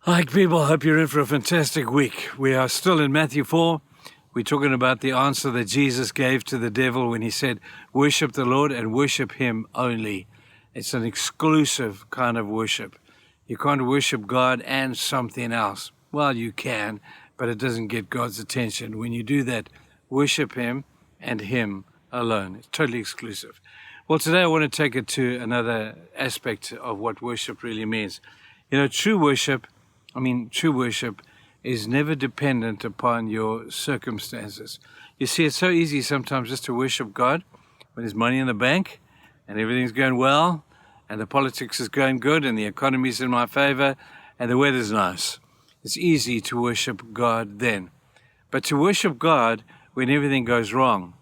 Hi, people. Hope you're in for a fantastic week. We are still in Matthew 4. We're talking about the answer that Jesus gave to the devil when he said, worship the Lord and worship him only. It's an exclusive kind of worship. You can't worship God and something else. Well, you can, but it doesn't get God's attention. When you do that, worship him and him alone. It's totally exclusive. Well, today I want to take it to another aspect of what worship really means. You know, true worship is never dependent upon your circumstances. You see, it's so easy sometimes just to worship God when there's money in the bank and everything's going well and the politics is going good and the economy's in my favor and the weather's nice. It's easy to worship God then. But to worship God when everything goes wrong,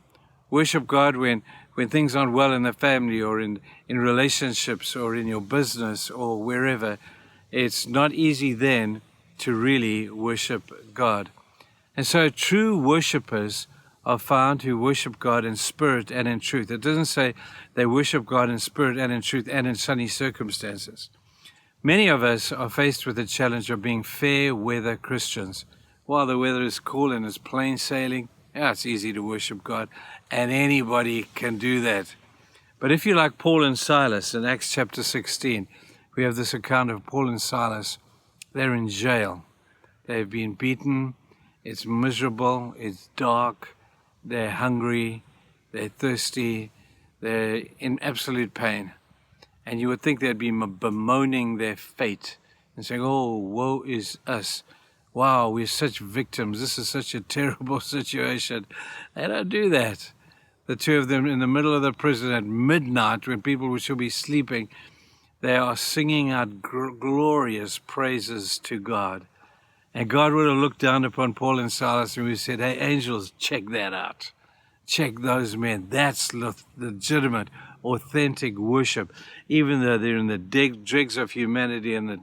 worship God when things aren't well in the family or in relationships or in your business or wherever, it's not easy then to really worship God. And so true worshipers are found who worship God in spirit and in truth. It doesn't say they worship God in spirit and in truth and in sunny circumstances. Many of us are faced with the challenge of being fair weather Christians. While the weather is cool and it's plain sailing, it's easy to worship God, and anybody can do that. But if you're like Paul and Silas in Acts chapter 16, we have this account of Paul and Silas. They're in jail. They've been beaten. It's miserable. It's dark. They're hungry. They're thirsty. They're in absolute pain. And you would think they'd be bemoaning their fate and saying, oh, woe is us. Wow, we're such victims. This is such a terrible situation. They don't do that. The two of them in the middle of the prison at midnight when people should be sleeping, they are singing out glorious praises to God. And God would have looked down upon Paul and Silas and we said, hey, angels, check that out. Check those men. That's legitimate, authentic worship. Even though they're in the dregs of humanity and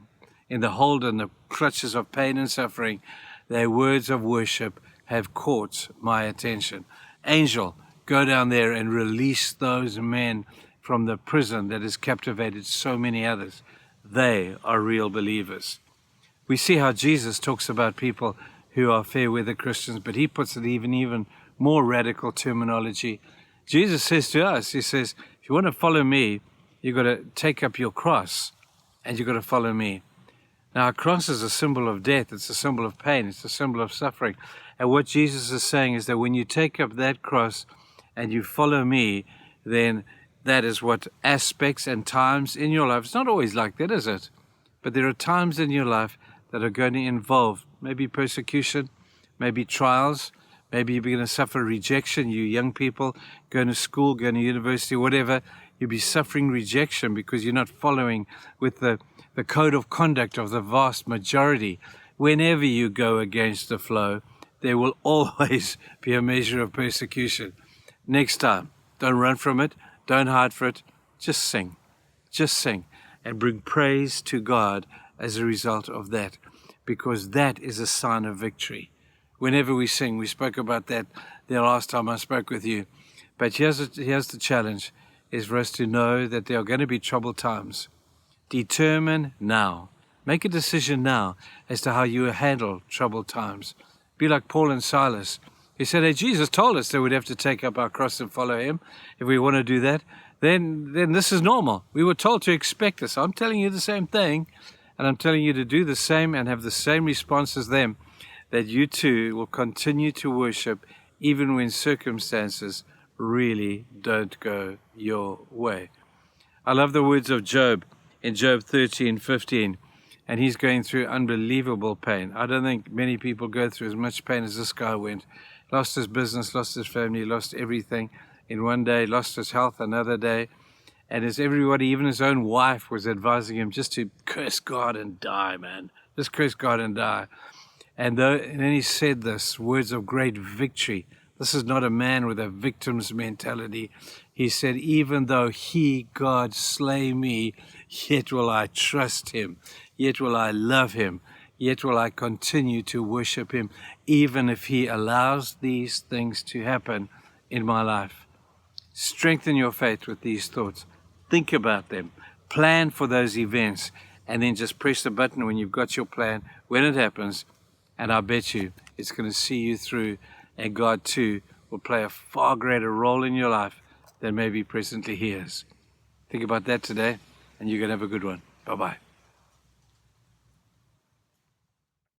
in the hold and the clutches of pain and suffering, their words of worship have caught my attention. Angel, go down there and release those men from the prison that has captivated so many others. They are real believers. We see how Jesus talks about people who are fair weather Christians, but he puts it even more radical terminology. Jesus says to us, he says, if you want to follow me, you've got to take up your cross and you've got to follow me. Now, a cross is a symbol of death. It's a symbol of pain. It's a symbol of suffering. And what Jesus is saying is that when you take up that cross and you follow me, then that is what aspects and times in your life, it's not always like that, is it? But there are times in your life that are going to involve maybe persecution, maybe trials, maybe you're going to suffer rejection. You young people going to school, going to university, whatever, you'll be suffering rejection because you're not following with the code of conduct of the vast majority. Whenever you go against the flow, there will always be a measure of persecution. Next time, don't run from it. Don't hide for it. Just sing. Just sing. And bring praise to God as a result of that. Because that is a sign of victory. Whenever we sing, we spoke about that the last time I spoke with you. But here's the challenge, is for us to know that there are going to be troubled times. Determine now. Make a decision now as to how you handle troubled times. Be like Paul and Silas. He said, hey, Jesus told us that we'd have to take up our cross and follow him. If we want to do that, then this is normal. We were told to expect this. I'm telling you the same thing, and I'm telling you to do the same and have the same response as them, that you too will continue to worship even when circumstances really don't go your way. I love the words of Job in Job 13:15, and he's going through unbelievable pain. I don't think many people go through as much pain as this guy went. Lost his business, lost his family, lost everything in one day, lost his health another day. And as everybody, even his own wife, was advising him just to curse God and die, man. Just curse God and die. And then he said this, words of great victory. This is not a man with a victim's mentality. He said, even though he, God, slay me, yet will I trust him. Yet will I love him. Yet will I continue to worship him, even if he allows these things to happen in my life. Strengthen your faith with these thoughts. Think about them. Plan for those events and then just press the button when you've got your plan, when it happens, and I bet you it's going to see you through, and God too will play a far greater role in your life than maybe presently He is. Think about that today, and you're going to have a good one. Bye-bye.